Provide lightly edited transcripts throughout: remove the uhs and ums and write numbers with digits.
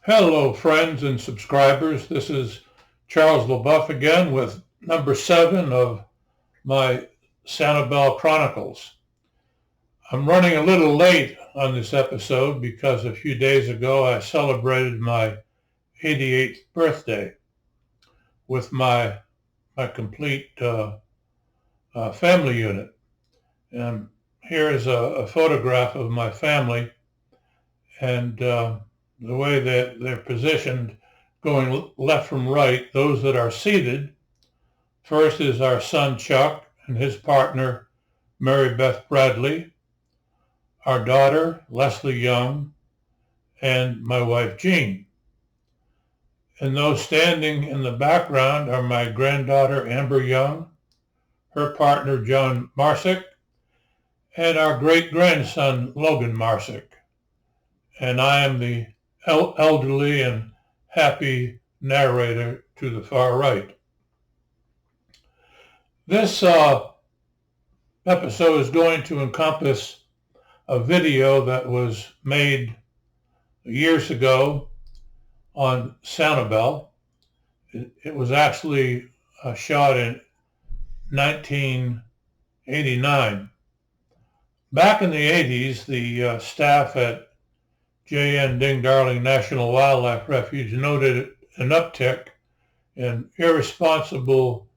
Hello, friends and subscribers. This is Charles LeBuff again with number 7 of my Sanibel Chronicles. I'm running a little late on this episode because a few days ago I celebrated my 88th birthday with my complete family unit. And here is a photograph of my family and the way that they're positioned, going left from right. Those that are seated, first is our son Chuck and his partner Mary Beth Bradley, our daughter Leslie Young, and my wife Jean. And those standing in the background are my granddaughter Amber Young, her partner John Marsick, and our great-grandson Logan Marsick. And I am the elderly and happy narrator to the far right. This episode is going to encompass a video that was made years ago on Sanibel. It was actually shot in 1989. Back in the 80s, the staff at J.N. Ding Darling National Wildlife Refuge noted an uptick in irresponsible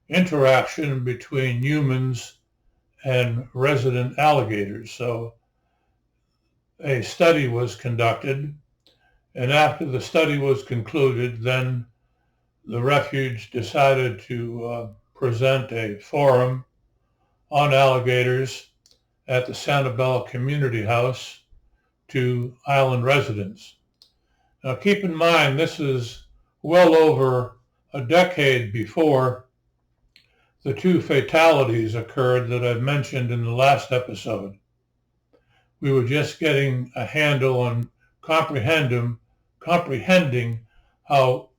interaction between humans and resident alligators. So a study was conducted, and after the study was concluded, then the refuge decided to present a forum on alligators at the Sanibel Community House to island residents. Now keep in mind, this is well over a decade before the 2 fatalities occurred that I mentioned in the last episode. We were just getting a handle on comprehending how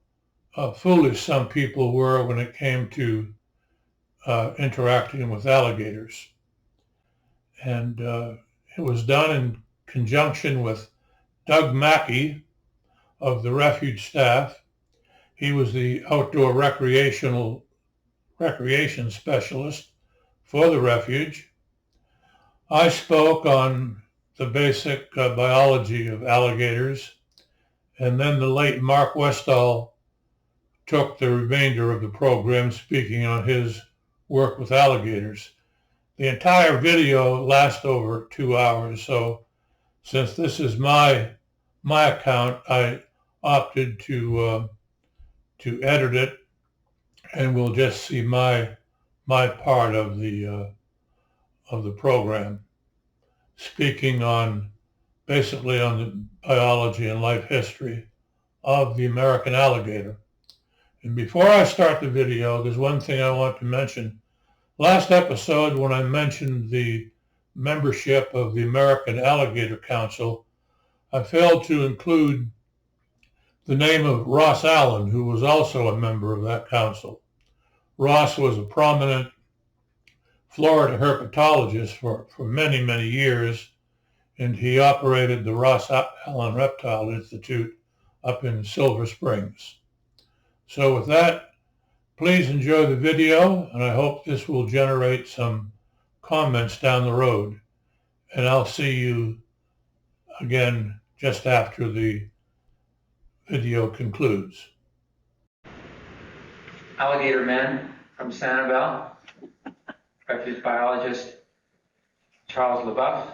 foolish some people were when it came to interacting with alligators. And it was done in conjunction with Doug Mackey of the refuge staff. He was the outdoor recreation specialist for the refuge. I spoke on the basic biology of alligators, and then the late Mark Westall took the remainder of the program, speaking on his work with alligators. The entire video lasts over 2 hours, so since this is my account, I opted to edit it, and we'll just see my part of the program, speaking on basically on the biology and life history of the American alligator. And before I start the video, there's one thing I want to mention. Last episode, when I mentioned the membership of the American Alligator Council, I failed to include the name of Ross Allen, who was also a member of that council. Ross was a prominent Florida herpetologist for many, many years, and he operated the Ross Allen Reptile Institute up in Silver Springs. So with that, please enjoy the video, and I hope this will generate some comments down the road. And I'll see you again just after the video concludes. Alligator men from Sanibel, refuge biologist Charles LeBuff,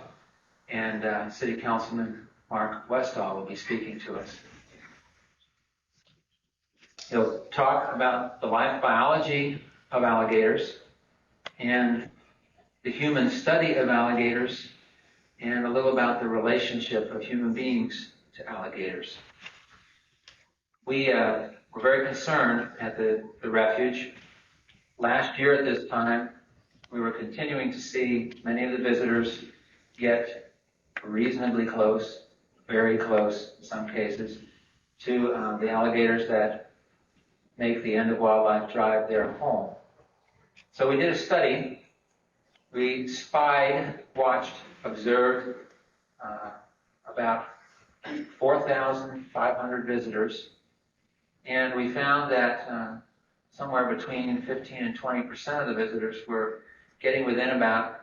and City Councilman Mark Westall will be speaking to us. He'll talk about the life biology of alligators and the human study of alligators, and a little about the relationship of human beings to alligators. We were very concerned at the refuge. Last year at this time, we were continuing to see many of the visitors get reasonably close, very close in some cases, to the alligators that make the End of Wildlife Drive their home. So we did a study. We spied, watched, observed about 4,500 visitors, and we found that somewhere between 15 and 20% of the visitors were getting within about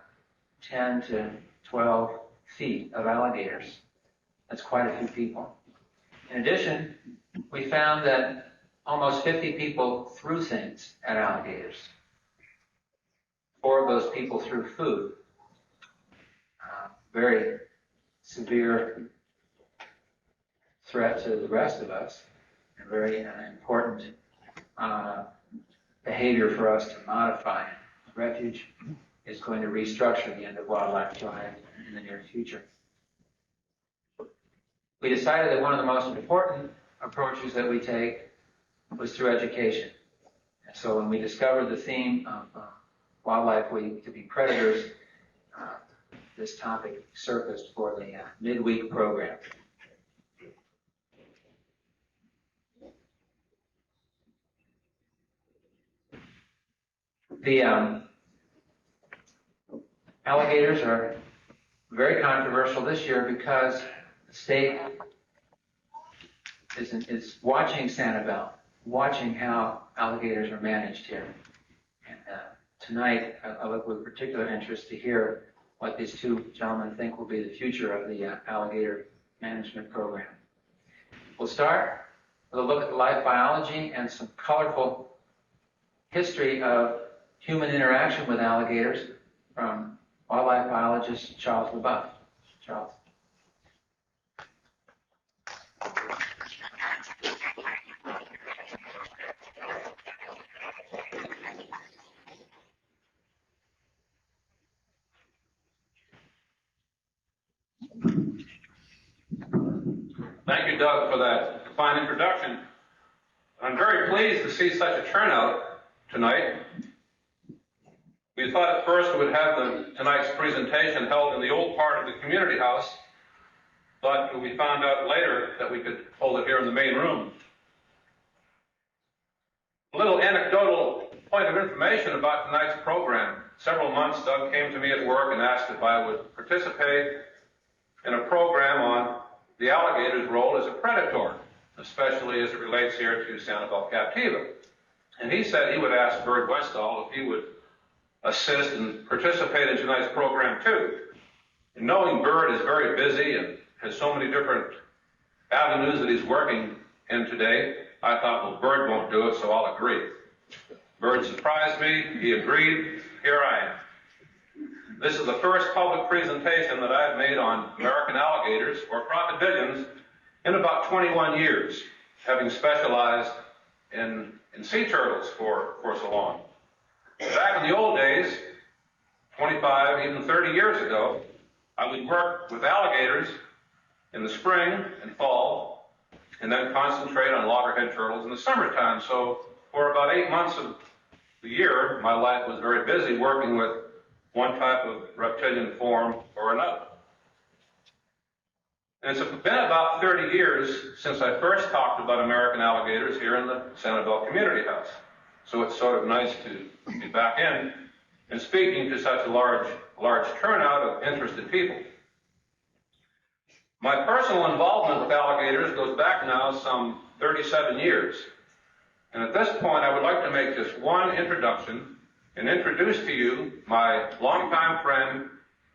10 to 12 feet of alligators. That's quite a few people. In addition, we found that almost 50 people threw things at alligators. 4 of those people threw food. Very severe threat to the rest of us, and very important behavior for us to modify. The refuge is going to restructure the end of wildlife giant in the near future. We decided that one of the most important approaches that we take was through education. And so when we discovered the theme of Wildlife Week to be predators, this topic surfaced for the midweek program. The alligators are very controversial this year because the state is watching Sanibel, watching how alligators are managed here. And tonight, I look with particular interest to hear what these 2 gentlemen think will be the future of the alligator management program. We'll start with a look at the life biology and some colorful history of human interaction with alligators from wildlife biologist Charles LeBuff. Charles. Thank you, Doug, for that fine introduction. I'm very pleased to see such a turnout tonight. We thought at first we would have tonight's presentation held in the old part of the community house, but we found out later that we could hold it here in the main room. A little anecdotal point of information about tonight's program. Several months, Doug came to me at work and asked if I would participate in a program on the alligator's role as a predator, especially as it relates here to Sanibel captiva. And he said he would ask Bird Westall if he would assist and participate in tonight's program too. And knowing Bird is very busy and has so many different avenues that he's working in today, I thought, well, Bird won't do it, so I'll agree. Bird surprised me, he agreed, here I am. This is the first public presentation that I've made on American alligators, or crocodilians, in about 21 years, having specialized in sea turtles for so long. Back in the old days, 25, even 30 years ago, I would work with alligators in the spring and fall, and then concentrate on loggerhead turtles in the summertime. So for about 8 months of the year, my life was very busy working with one type of reptilian form or another. And it's been about 30 years since I first talked about American alligators here in the Sanibel Community House. So it's sort of nice to be back in and speaking to such a large turnout of interested people. My personal involvement with alligators goes back now some 37 years. And at this point, I would like to make just one introduction and introduce to you my longtime friend,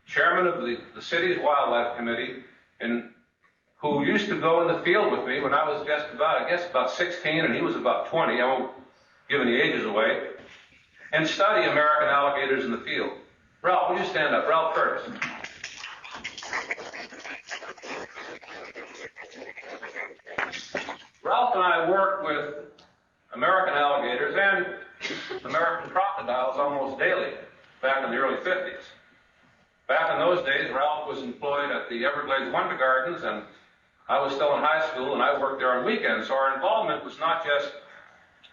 chairman of the city's wildlife committee, and who used to go in the field with me when I was just about 16 and he was about 20. I won't give any ages away. And study American alligators in the field. Ralph, will you stand up? Ralph Curtis. Ralph and I worked with American alligators and American crocodiles almost daily back in the early 50s. Back in those days, Ralph was employed at the Everglades Wonder Gardens, and I was still in high school, and I worked there on weekends. So our involvement was not just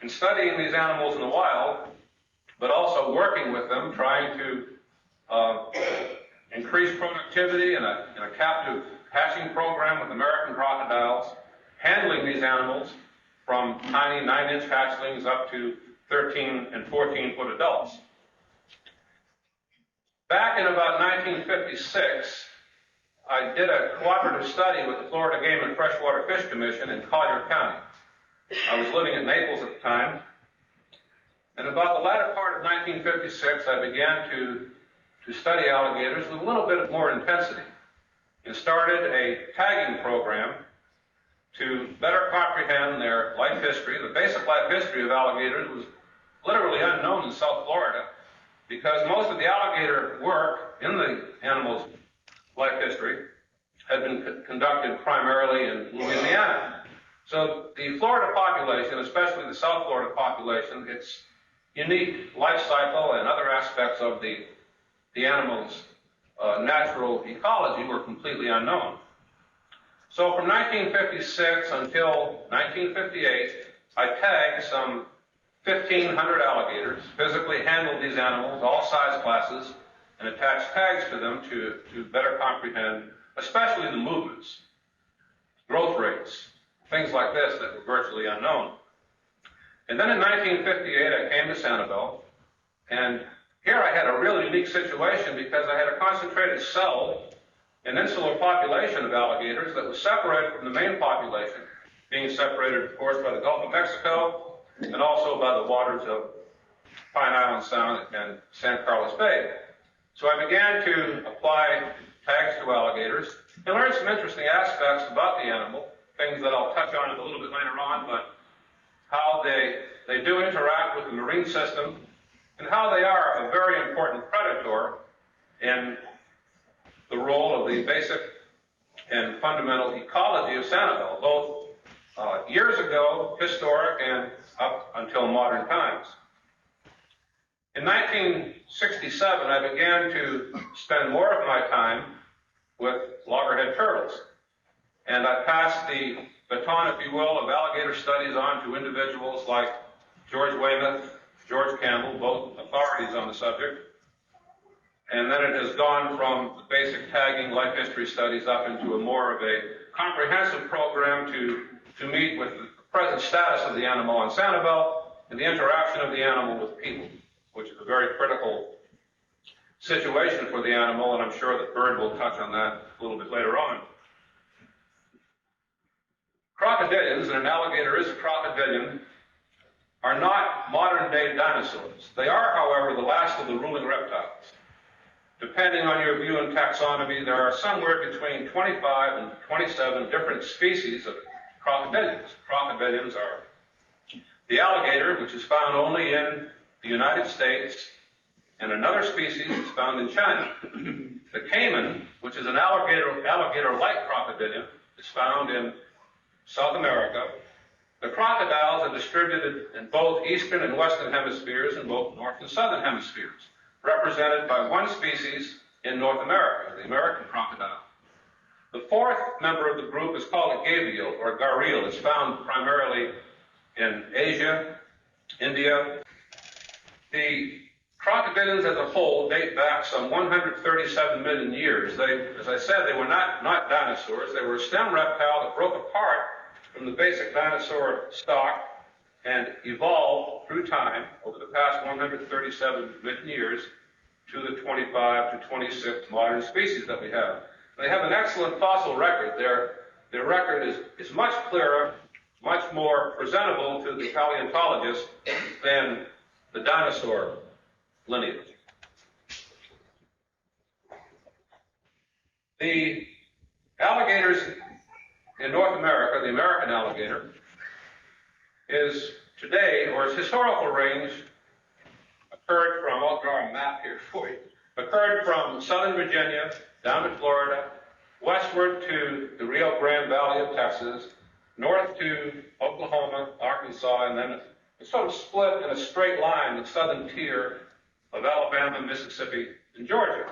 in studying these animals in the wild, but also working with them, trying to increase productivity in a captive hatching program with American crocodiles, handling these animals from tiny 9-inch hatchlings up to 13 and 14-foot adults. Back in about 1956, I did a cooperative study with the Florida Game and Freshwater Fish Commission in Collier County. I was living in Naples at the time, and about the latter part of 1956, I began to study alligators with a little bit more intensity and started a tagging program to better comprehend their life history. The basic life history of alligators was literally unknown in South Florida because most of the alligator work in the animal's life history had been conducted primarily in Louisiana. So the Florida population, especially the South Florida population, its unique life cycle and other aspects of the animal's natural ecology were completely unknown. So from 1956 until 1958, I tagged some 1,500 alligators, physically handled these animals, all size classes, and attached tags to them to better comprehend, especially the movements, growth rates, things like this that were virtually unknown. And then in 1958, I came to Sanibel, and here I had a really unique situation because I had a concentrated cell, an insular population of alligators that was separated from the main population, being separated, of course, by the Gulf of Mexico and also by the waters of Pine Island Sound and San Carlos Bay. So I began to apply tags to alligators and learned some interesting aspects about the animal, things that I'll touch on a little bit later on, but how they do interact with the marine system and how they are a very important predator in the role of the basic and fundamental ecology of Sanibel, both years ago, historic, and up until modern times. In 1967, I began to spend more of my time with loggerhead turtles. And I passed the baton, if you will, of alligator studies on to individuals like George Weymouth, George Campbell, both authorities on the subject. And then it has gone from the basic tagging life history studies up into a more of a comprehensive program to meet with the present status of the animal on Sanibel and the interaction of the animal with people, which is a very critical situation for the animal, and I'm sure that Bird will touch on that a little bit later on. Crocodilians, and an alligator is a crocodilian, are not modern-day dinosaurs. They are, however, the last of the ruling reptiles. Depending on your view in taxonomy, there are somewhere between 25 and 27 different species of crocodilians. Crocodilians are the alligator, which is found only in the United States, and another species is found in China. The caiman, which is an alligator-like crocodilian, is found in South America. The crocodiles are distributed in both eastern and western hemispheres and both north and southern hemispheres, represented by one species in North America, the American crocodile. The fourth member of the group is called a gavial, or gharial. It's found primarily in Asia, India. The crocodilians as a whole date back some 137 million years. As I said, they were not dinosaurs. They were a stem reptile that broke apart from the basic dinosaur stock and evolved through time over the past 137 million years to the 25 to 26 modern species that we have. They have an excellent fossil record. Their record is much clearer, much more presentable to the paleontologist than the dinosaur lineage. The alligators in North America, the American alligator, is today, or its historical range occurred from, I'll draw a map here for you, occurred from southern Virginia down to Florida, westward to the Rio Grande Valley of Texas, north to Oklahoma, Arkansas, and then it sort of split in a straight line, the southern tier of Alabama, Mississippi, and Georgia.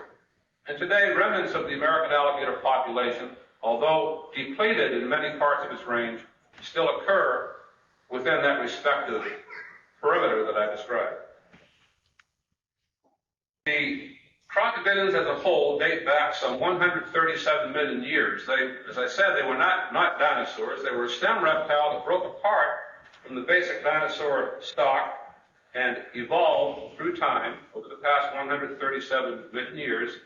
And today, remnants of the American alligator population, although depleted in many parts of its range, still occur within that respective perimeter that I described. The crocodilians as a whole date back some 137 million years. As I said, they were not dinosaurs. They were a stem reptile that broke apart from the basic dinosaur stock and evolved through time over the past 137 million years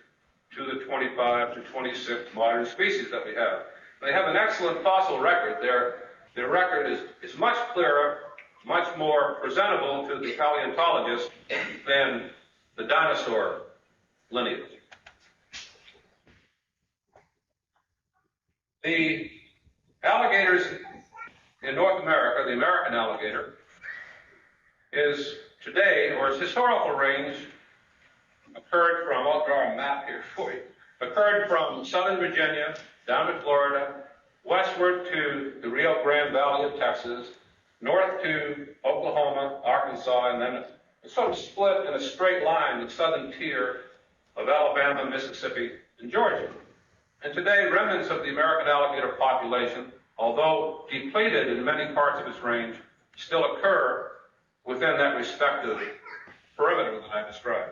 to the 25 to 26 modern species that we have. They have an excellent fossil record. Their record is much clearer, much more presentable to the paleontologist than the dinosaur lineage. The alligators in North America, the American alligator, is today, or its historical range occurred from, I'll draw a map here for you, occurred from southern Virginia down to Florida, westward to the Rio Grande Valley of Texas, north to Oklahoma, Arkansas, and then it sort of split in a straight line, the southern tier of Alabama, Mississippi, and Georgia. And today, remnants of the American alligator population, although depleted in many parts of its range, still occur within that respective perimeter that I described.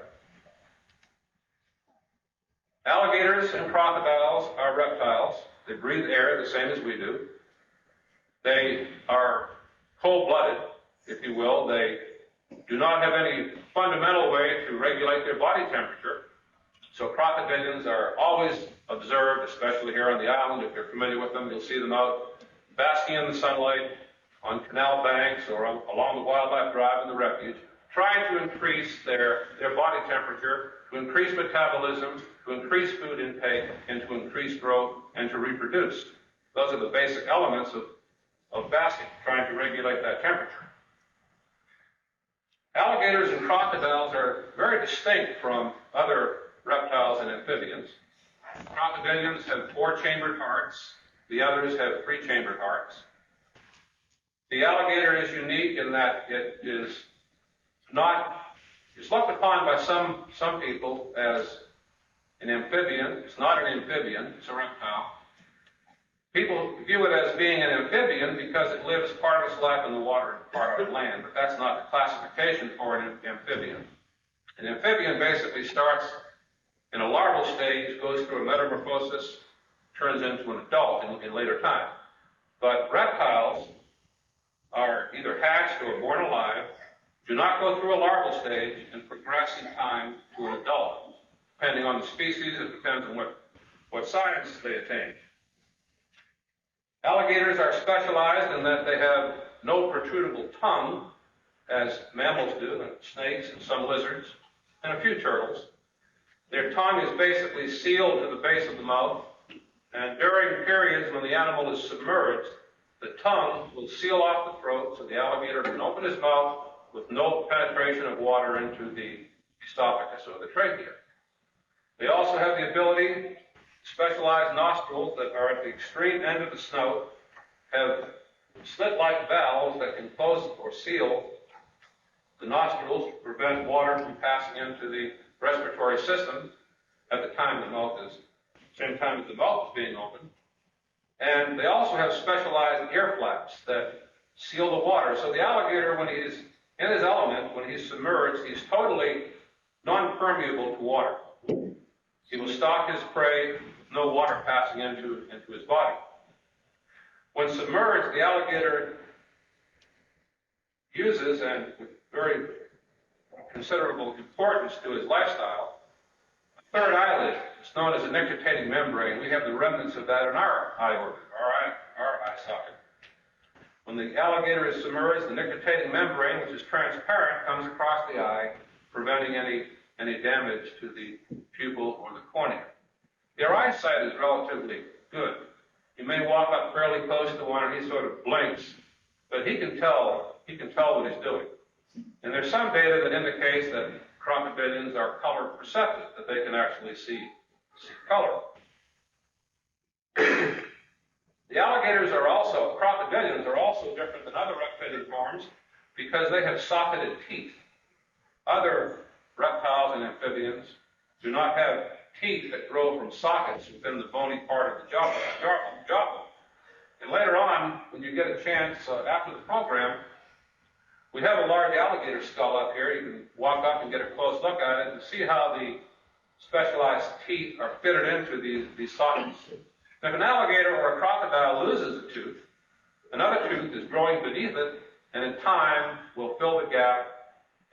Alligators and crocodiles are reptiles. They breathe air the same as we do. They are cold-blooded, if you will. They do not have any fundamental way to regulate their body temperature. So crocodilians are always observed, especially here on the island. If you're familiar with them, you'll see them out basking in the sunlight on canal banks or along the wildlife drive in the refuge, trying to increase their body temperature, to increase metabolism, to increase food intake, and to increase growth and to reproduce. Those are the basic elements of basking, trying to regulate that temperature. Alligators and crocodiles are very distinct from other reptiles and amphibians. Crocodilians have 4-chambered hearts. The others have 3-chambered hearts. The alligator is unique in that it is looked upon by some people as an amphibian. It's not an amphibian, it's a reptile. People view it as being an amphibian because it lives part of its life in the water and part on land, but that's not the classification for an amphibian. An amphibian basically starts in a larval stage, goes through a metamorphosis, turns into an adult in later time. But reptiles are either hatched or born alive, do not go through a larval stage, and progress in time to an adult. Depending on the species, it depends on what size they attain. Alligators are specialized in that they have no protrudable tongue, as mammals do, and snakes and some lizards, and a few turtles. Their tongue is basically sealed to the base of the mouth, and during periods when the animal is submerged, the tongue will seal off the throat so the alligator can open his mouth with no penetration of water into the esophagus or the trachea. They also have the ability, specialized nostrils that are at the extreme end of the snout, have slit-like valves that can close or seal the nostrils to prevent water from passing into the respiratory system at the time the mouth is, same time as the mouth is being opened. And they also have specialized ear flaps that seal the water. So the alligator, when he is in his element, when he's submerged, he's totally non-permeable to water. He will stalk his prey with no water passing into his body. When submerged, the alligator uses, and with very considerable importance to his lifestyle, a third eyelid. It's known as a nictitating membrane. We have the remnants of that in our eye organ, our eye socket. When the alligator is submerged, the nictitating membrane, which is transparent, comes across the eye, preventing any damage to the pupil or the cornea. Their eyesight is relatively good. You may walk up fairly close to one and he sort of blinks, but he can tell what he's doing. And there's some data that indicates that crocodilians are color perceptive, that they can actually see color. The alligators are also, crocodilians are also different than other reptilian forms because they have socketed teeth. Other reptiles and amphibians do not have teeth that grow from sockets within the bony part of the jawbone. And later on, when you get a chance after the program, we have a large alligator skull up here. You can walk up and get a close look at it and see how the specialized teeth are fitted into these sockets. If an alligator or a crocodile loses a tooth, another tooth is growing beneath it, and in time will fill the gap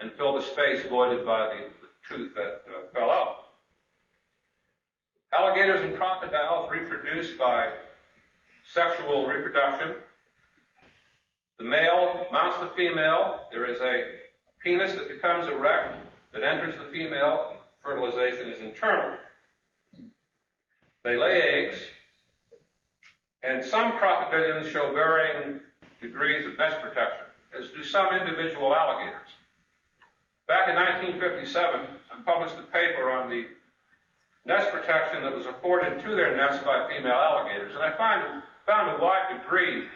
and fill the space voided by the tooth that fell out. Alligators and crocodiles reproduce by sexual reproduction. The male mounts the female. There is a penis that becomes erect that enters the female. Fertilization is internal. They lay eggs, and some crocodilians show varying degrees of nest protection, as do some individual alligators. Back in 1957, I published a paper on the nest protection that was afforded to their nests by female alligators, and I found a wide degree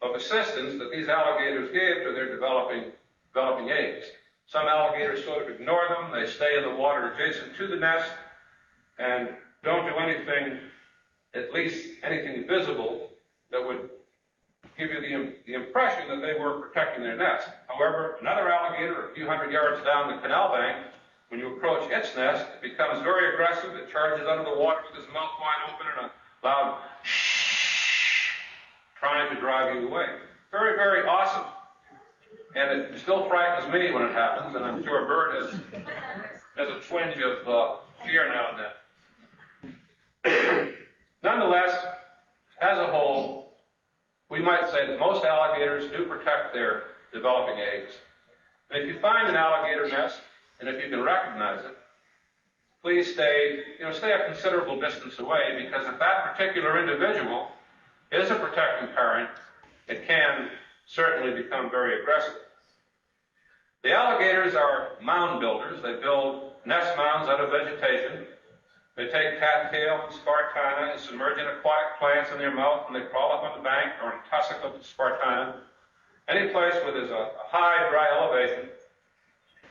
of assistance that these alligators gave to their developing eggs. Some alligators sort of ignore them. They stay in the water adjacent to the nest and don't do anything, at least anything visible, that would give you the impression that they were protecting their nest. However, another alligator a few hundred yards down the canal bank, when you approach its nest, it becomes very aggressive. It charges under the water with its mouth wide open and a loud shh, trying to drive you away. Very, very awesome. And it still frightens me when it happens, and I'm sure a bird has a twinge of fear now and then. Nonetheless, as a whole, we might say that most alligators do protect their developing eggs. And if you find an alligator nest, and if you can recognize it, please stay a considerable distance away, because if that particular individual is a protecting parent, it can certainly become very aggressive. The alligators are mound builders. They build nest mounds out of vegetation. They take cattail and spartina and submerge in aquatic plants in their mouth, and they crawl up on the bank or in a tussock of spartina, any place where there's a high, dry elevation.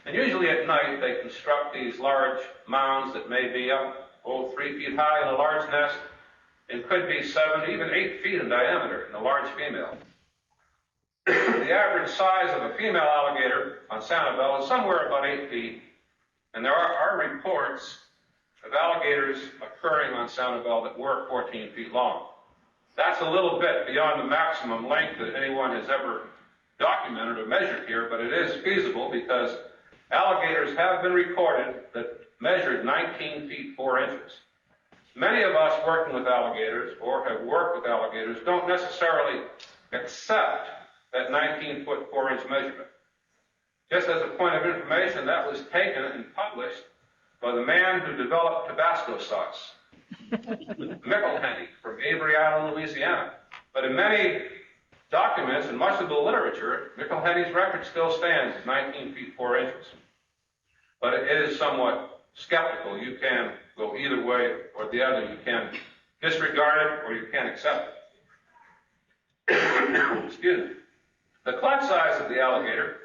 And usually at night, they construct these large mounds that may be up, 3 feet high in a large nest, and could be 7, even 8 feet in diameter in a large female. The average size of a female alligator on Sanibel is somewhere about 8 feet, and there are reports of alligators occurring on Sanibel that were 14 feet long. That's a little bit beyond the maximum length that anyone has ever documented or measured here, but it is feasible because alligators have been recorded that measured 19 feet 4 inches. Many of us working with alligators or have worked with alligators don't necessarily accept that 19-foot 4-inch measurement. Just as a point of information, that was taken and published by the man who developed Tabasco sauce, McIlhenny, from Avery Island, Louisiana. But in many documents and much of the literature, McIlhenny's record still stands at 19 feet 4 inches. But it is somewhat skeptical. You can go either way or the other. You can disregard it or you can accept it. Excuse me. The clutch size of the alligator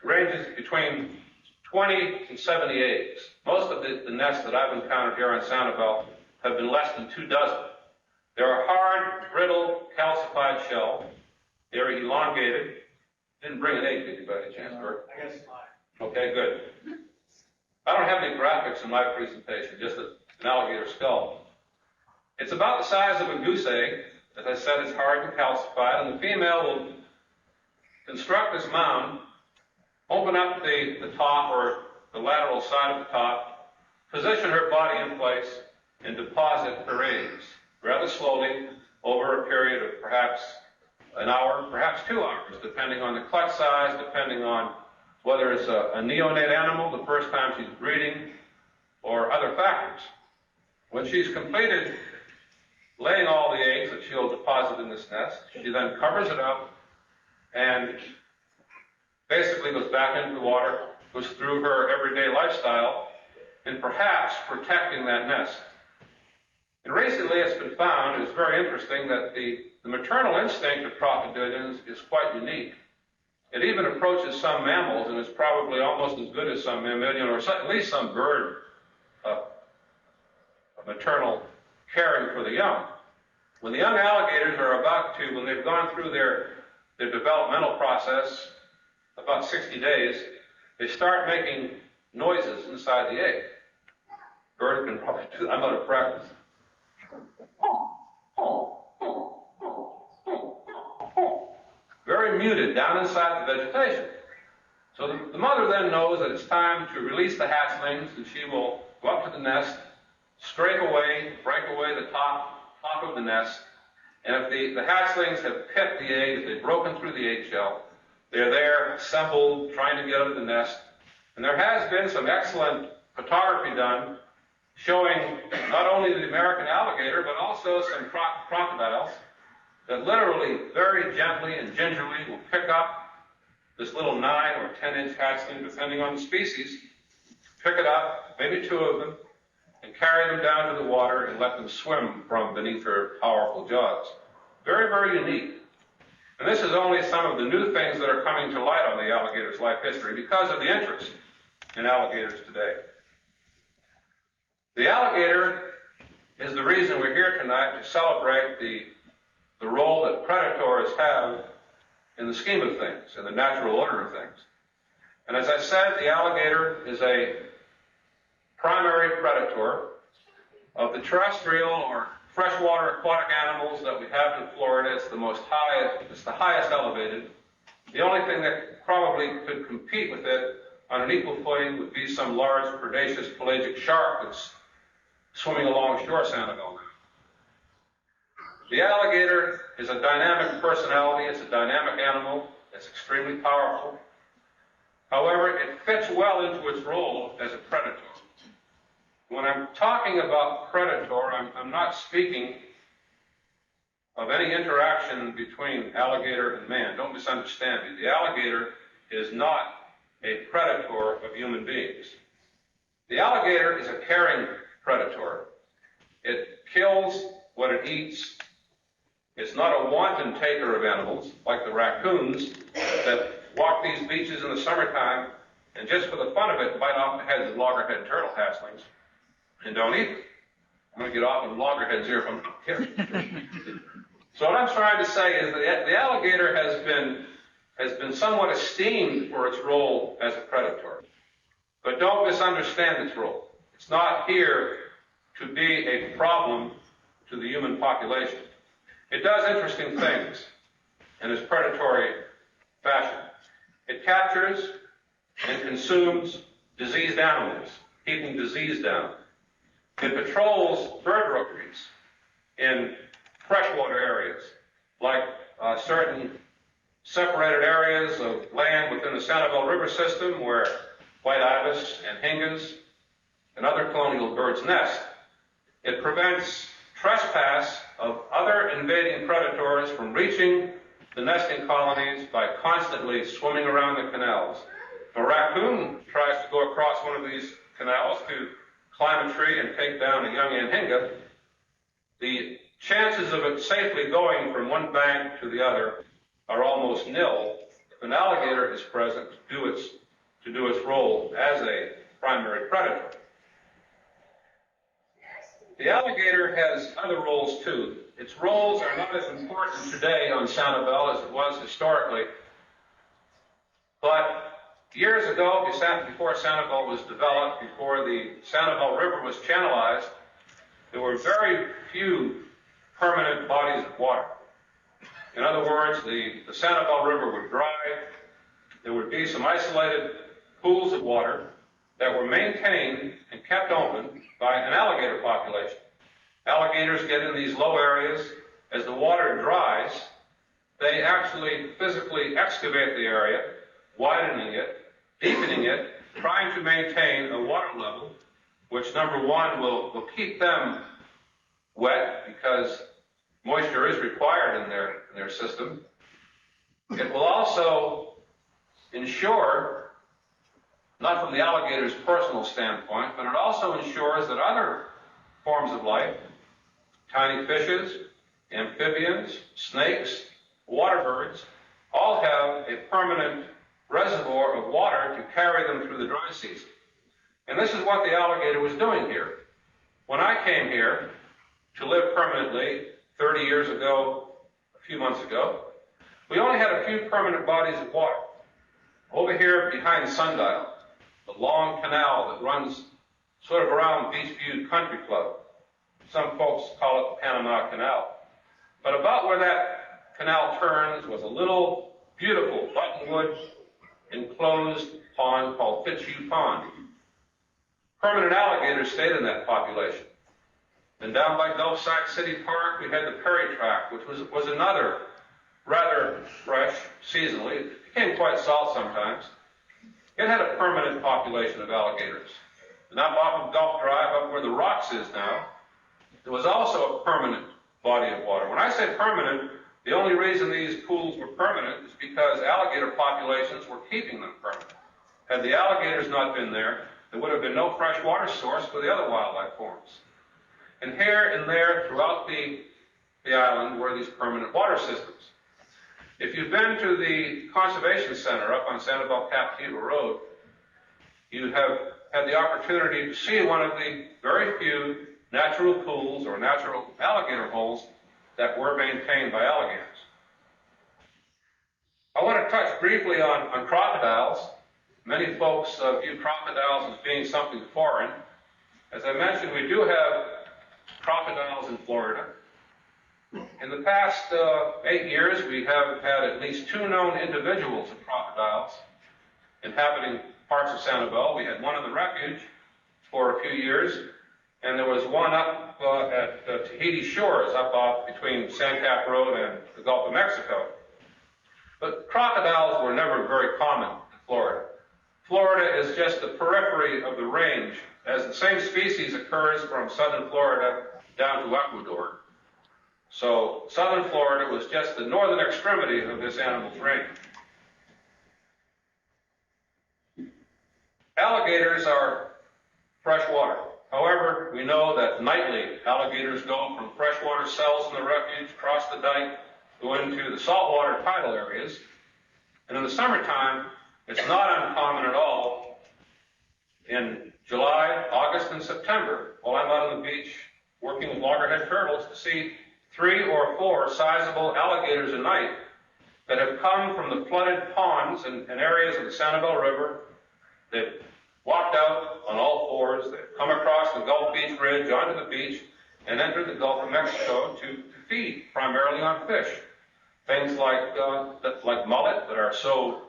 ranges between 20 and 70 eggs. Most of the nests that I've encountered here on Sanibel have been less than 2 dozen. They're a hard, brittle, calcified shell. They're elongated. Didn't bring an egg, did you, by any chance, Bert? I guess not. Okay, good. I don't have any graphics in my presentation, just an alligator skull. It's about the size of a goose egg. As I said, it's hard and calcified, and the female will construct this mound, open up the top or the lateral side of the top, position her body in place, and deposit her eggs rather slowly over a period of perhaps an hour, perhaps 2 hours, depending on the clutch size, depending on whether it's a neonate animal the first time she's breeding, or other factors. When she's completed laying all the eggs that she'll deposit in this nest, she then covers it up and basically goes back into the water, goes through her everyday lifestyle, and perhaps protecting that nest. And recently it's been found, it's very interesting, that the maternal instinct of crocodilians is quite unique. It even approaches some mammals, and it's probably almost as good as some mammalian, or at least some bird maternal caring for the young. When the young alligators are about to, when they've gone through their developmental process, about 60 days, they start making noises inside the egg. Bird can probably do that. I'm out of practice. Very muted down inside the vegetation. So the mother then knows that it's time to release the hatchlings, and she will go up to the nest, break away the top of the nest, and if the hatchlings have picked the egg, if they've broken through the eggshell, they're there, assembled, trying to get out of the nest. And there has been some excellent photography done showing not only the American alligator, but also some crocodiles that literally very gently and gingerly will pick up this little 9 or 10-inch hatchling, depending on the species, pick it up, maybe 2 of them, and carry them down to the water and let them swim from beneath their powerful jaws. Very, very unique. And this is only some of the new things that are coming to light on the alligator's life history because of the interest in alligators today. The alligator is the reason we're here tonight to celebrate the role that predators have in the scheme of things, in the natural order of things. And as I said, the alligator is a primary predator of the terrestrial or freshwater aquatic animals that we have in Florida. It's the highest elevated. The only thing that probably could compete with it on an equal footing would be some large predaceous pelagic shark that's swimming along shore Sanibel now. The alligator is a dynamic personality. It's a dynamic animal. It's extremely powerful. However, it fits well into its role as a predator. When I'm talking about predator, I'm not speaking of any interaction between alligator and man. Don't misunderstand me. The alligator is not a predator of human beings. The alligator is a caring predator. It kills what it eats. It's not a wanton taker of animals like the raccoons that walk these beaches in the summertime and just for the fun of it bite off the heads of loggerhead turtle hatchlings and don't eat them. I'm going to get off on loggerheads here if I'm not careful. So what I'm trying to say is that the alligator has been somewhat esteemed for its role as a predator. But don't misunderstand its role. It's not here to be a problem to the human population. It does interesting things in its predatory fashion. It captures and consumes diseased animals, keeping disease down. It patrols bird rookeries in freshwater areas, like certain separated areas of land within the Sanibel River system where white ibis and hingas and other colonial birds nest. It prevents trespass of other invading predators from reaching the nesting colonies by constantly swimming around the canals. If a raccoon tries to go across one of these canals to climb a tree and take down a young anhinga, the chances of it safely going from one bank to the other are almost nil if an alligator is present to do its role as a primary predator. The alligator has other roles too. Its roles are not as important today on Sanibel as it was historically. But years ago, before Sanibel was developed, before the Sanibel River was channelized, there were very few permanent bodies of water. In other words, the Sanibel River would dry. There would be some isolated pools of water that were maintained and kept open by an alligator population. Alligators get in these low areas. As the water dries, they actually physically excavate the area, widening it, deepening it, trying to maintain a water level, which number one will keep them wet because moisture is required in their system. It will also ensure, not from the alligator's personal standpoint, but it also ensures that other forms of life, tiny fishes, amphibians, snakes, water birds, all have a permanent reservoir of water to carry them through the dry season. And this is what the alligator was doing here. When I came here to live permanently 30 years ago, a few months ago, we only had a few permanent bodies of water. Over here behind Sundial, the long canal that runs sort of around Beachview Country Club. Some folks call it the Panama Canal. But about where that canal turns was a little beautiful buttonwood enclosed pond called Fitzhugh Pond. Permanent alligators stayed in that population. And down by Gulfside City Park, we had the Perry Track, which was another rather fresh seasonally. It became quite salt sometimes. It had a permanent population of alligators. And up off of Gulf Drive, up where the Rocks is now, there was also a permanent body of water. When I say permanent, the only reason these pools were permanent is because alligator populations were keeping them permanent. Had the alligators not been there, there would have been no fresh water source for the other wildlife forms. And here and there throughout the island were these permanent water systems. If you've been to the Conservation Center up on Sanibel Captiva Road, you have had the opportunity to see one of the very few natural pools or natural alligator holes that were maintained by alligators. I want to touch briefly on crocodiles. Many folks view crocodiles as being something foreign. As I mentioned, we do have crocodiles in Florida. In the past 8 years, we have had at least 2 known individuals of crocodiles inhabiting parts of Sanibel. We had one in the refuge for a few years, and there was one up at Tahiti Shores, up off between Sandcap Road and the Gulf of Mexico. But crocodiles were never very common in Florida. Florida is just the periphery of the range, as the same species occurs from southern Florida down to Ecuador. So southern Florida was just the northern extremity of this animal's range. Alligators are freshwater. However, we know that nightly alligators go from freshwater cells in the refuge, cross the dike, go into the saltwater tidal areas. And in the summertime, it's not uncommon at all in July, August, and September, while I'm out on the beach working with loggerhead turtles, to see 3 or 4 sizable alligators a night that have come from the flooded ponds and areas of the Sanibel River. They've walked out on all fours. They've come across the Gulf Beach Ridge onto the beach and entered the Gulf of Mexico to feed primarily on fish. Things like mullet that are so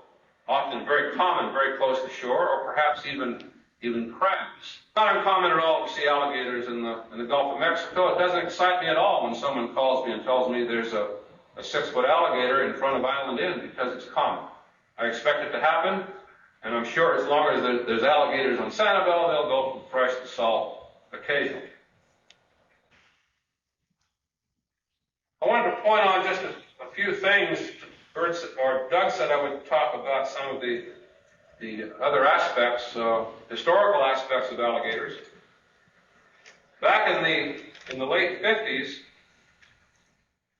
often very common, very close to shore, or perhaps even crabs. Not uncommon at all to see alligators in the Gulf of Mexico. It doesn't excite me at all when someone calls me and tells me there's a 6-foot alligator in front of Island Inn, because it's common. I expect it to happen, and I'm sure as long as there's alligators on Sanibel, they'll go from fresh to salt occasionally. I wanted to point on just a few things. Doug said I would talk about some of the other aspects, historical aspects of alligators. Back in the late 50s,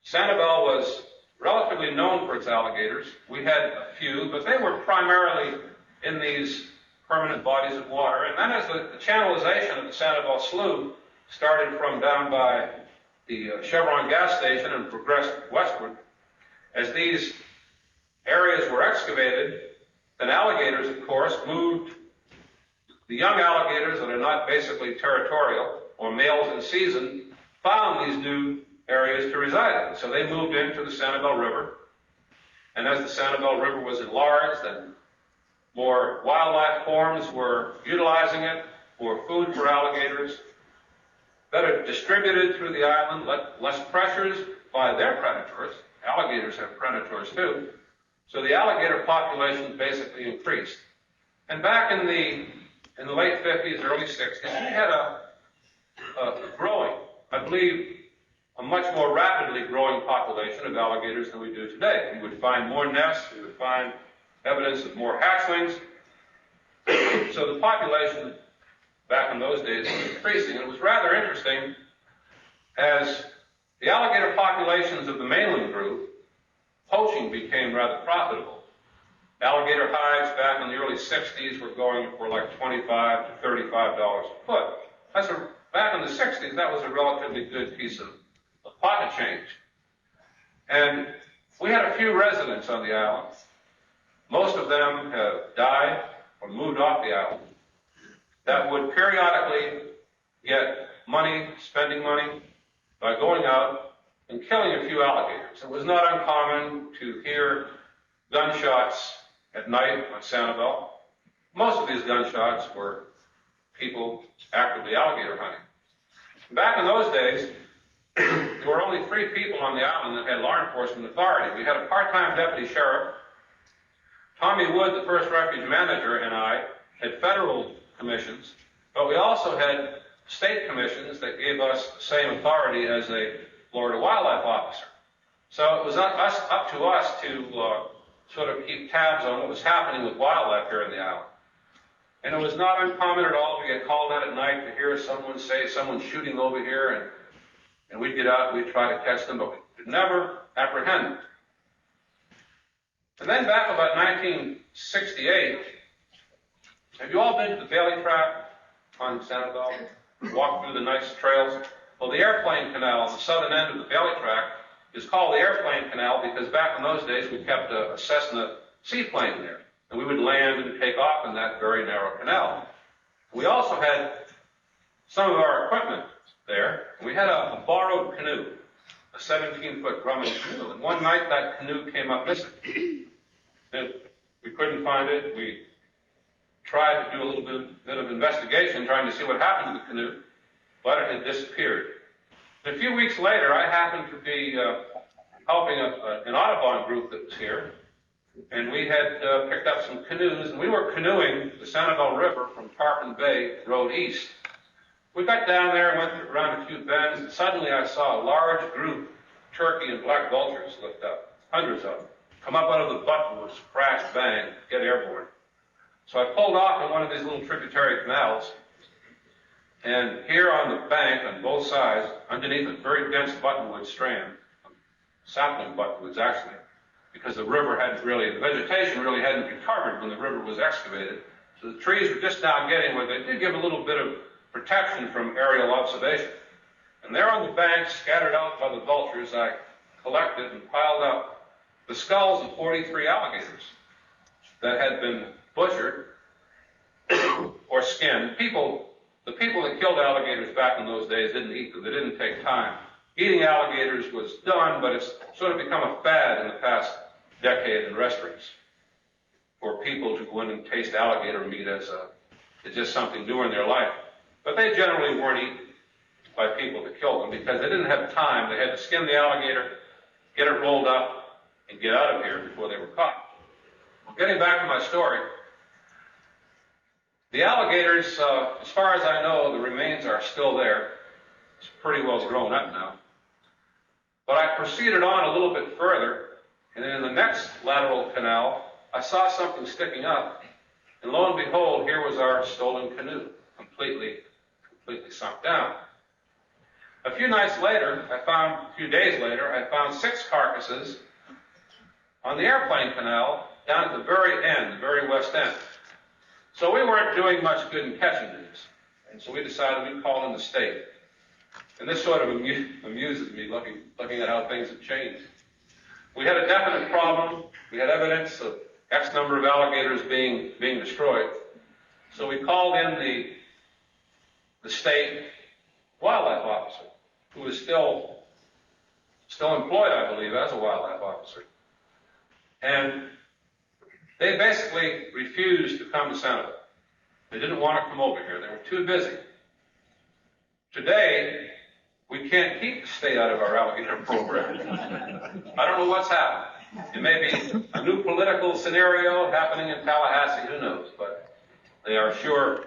Sanibel was relatively known for its alligators. We had a few, but they were primarily in these permanent bodies of water. And then as the channelization of the Sanibel Slough started from down by the Chevron gas station and progressed westward, as these areas were excavated, then alligators, of course, moved. The young alligators that are not basically territorial or males in season found these new areas to reside in. So they moved into the Sanibel River. And as the Sanibel River was enlarged and more wildlife forms were utilizing it for food for alligators, better distributed through the island, less pressures by their predators. Alligators have predators too. So the alligator population basically increased. And back in the late 50s, early 60s, we had a growing, I believe, a much more rapidly growing population of alligators than we do today. We would find more nests, we would find evidence of more hatchlings. So the population back in those days was increasing. It was rather interesting as the alligator populations of the mainland grew, poaching became rather profitable. Alligator hides back in the early 60s were going for like $25 to $35 a foot. Back in the 60s, that was a relatively good piece of pocket change. And we had a few residents on the island. Most of them have died or moved off the island that would periodically get money, spending money, by going out and killing a few alligators. It was not uncommon to hear gunshots at night on Sanibel. Most of these gunshots were people actively alligator hunting. Back in those days, there were only 3 people on the island that had law enforcement authority. We had a part-time deputy sheriff, Tommy Wood, the first refuge manager, and I had federal commissions, but we also had state commissions that gave us the same authority as a Florida wildlife officer. So it was up to us to sort of keep tabs on what was happening with wildlife here in the island. And it was not uncommon at all to get called out at night to hear someone say someone's shooting over here, and we'd get out and we'd try to catch them, but we could never apprehend them. And then back about 1968, have you all been to the Bailey Track on Sanibel? Walked through the nice trails? Well, the airplane canal on the southern end of the Bailey Track is called the airplane canal because back in those days we kept a Cessna seaplane there. And we would land and take off in that very narrow canal. We also had some of our equipment there. And we had a borrowed canoe, a 17-foot drumming canoe. And one night that canoe came up missing. And we couldn't find it. We tried to do a little bit of investigation, trying to see what happened to the canoe, but it had disappeared. And a few weeks later, I happened to be helping an Audubon group that was here, and we had picked up some canoes, and we were canoeing the Sanibel River from Tarpon Bay Road east. We got down there and went around a few bends, and suddenly I saw a large group of turkey and black vultures lift up, hundreds of them, come up out of the buttonwoods, crash, bang, get airborne. So I pulled off in one of these little tributary canals, and here on the bank on both sides, underneath a very dense buttonwood strand, sapling buttonwoods actually, because the vegetation really hadn't recovered when the river was excavated. So the trees were just now getting where they did give a little bit of protection from aerial observation. And there on the bank, scattered out by the vultures, I collected and piled up the skulls of 43 alligators that had been butchered or skinned. The people that killed alligators back in those days didn't eat them. They didn't take time. Eating alligators was done, but it's sort of become a fad in the past decade in restaurants for people to go in and taste alligator meat as just something new in their life. But they generally weren't eaten by people that killed them because they didn't have time. They had to skin the alligator, get it rolled up, and get out of here before they were caught. Well, getting back to my story, the alligators, as far as I know, the remains are still there. It's pretty well grown up now. But I proceeded on a little bit further, and then in the next lateral canal, I saw something sticking up, and lo and behold, here was our stolen canoe, completely sunk down. A few days later, I found 6 carcasses on the airplane canal down at the very end, the very west end. So we weren't doing much good in catching these, and so we decided we'd call in the state. And this sort of amuses me looking at how things have changed. We had a definite problem. We had evidence of X number of alligators being destroyed. So we called in the state wildlife officer, who is still employed, I believe, as a wildlife officer. And they basically refused to come to Sanibel. They didn't want to come over here. They were too busy. Today, we can't keep the state out of our alligator program. I don't know what's happened. It may be a new political scenario happening in Tallahassee, who knows, but they are sure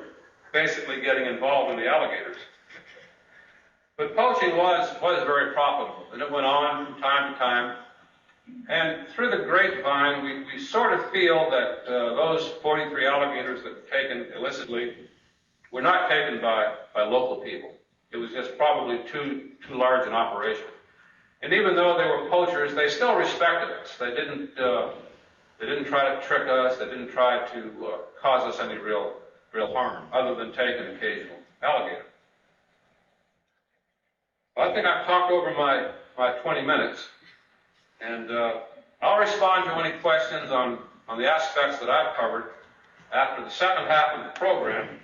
basically getting involved in the alligators. But poaching was very profitable, and it went on from time to time. And through the grapevine, we sort of feel that those 43 alligators that were taken illicitly were not taken by local people. It was just probably too large an operation. And even though they were poachers, they still respected us. They didn't try to trick us. They didn't try to cause us any real harm, other than take an occasional alligator. Well, I think I've talked over my 20 minutes. And I'll respond to any questions on the aspects that I've covered after the second half of the program.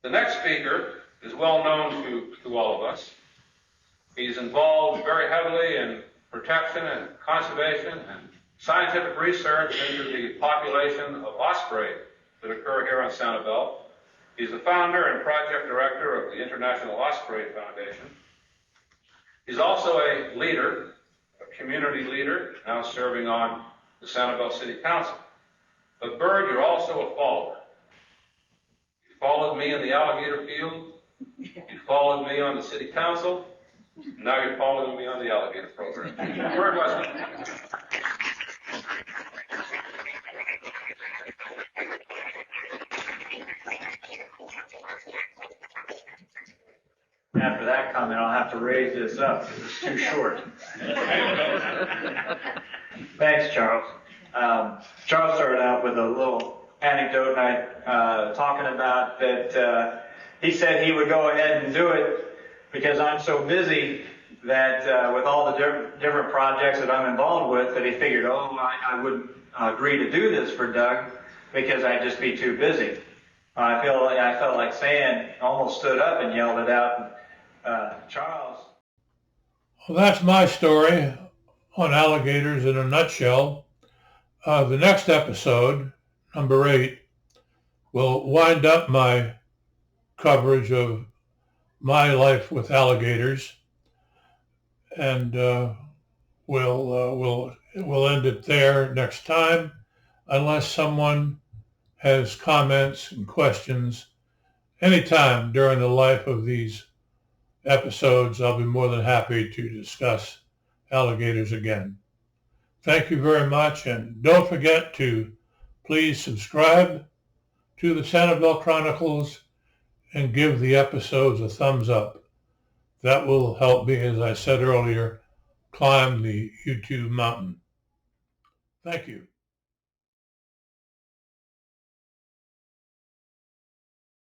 The next speaker is well known to all of us. He's involved very heavily in protection and conservation and scientific research into the population of osprey that occur here on Sanibel. He's the founder and project director of the International Osprey Foundation. He's also a leader, a community leader, now serving on the Sanibel City Council. But Bird, you're also a follower. You followed me in the alligator field. You followed me on the city council. Now you're following me on the alligator program. Bird, wasn't it? After that comment, I'll have to raise this up because it's too short. Thanks, Charles. Charles started out with a little anecdote talking about that he said he would go ahead and do it because I'm so busy that with all the different projects that I'm involved with, that he figured, I wouldn't agree to do this for Doug because I'd just be too busy. I felt like saying, almost stood up and yelled it out. Charles. Well, that's my story on alligators in a nutshell. The next episode, number 8, will wind up my coverage of my life with alligators, and we'll end it there next time, unless someone has comments and questions anytime during the life of these episodes. I'll be more than happy to discuss alligators again. Thank you very much, and don't forget to please subscribe to the Sanibel Chronicles and give the episodes a thumbs up. That will help me, as I said earlier, climb the YouTube mountain. Thank you.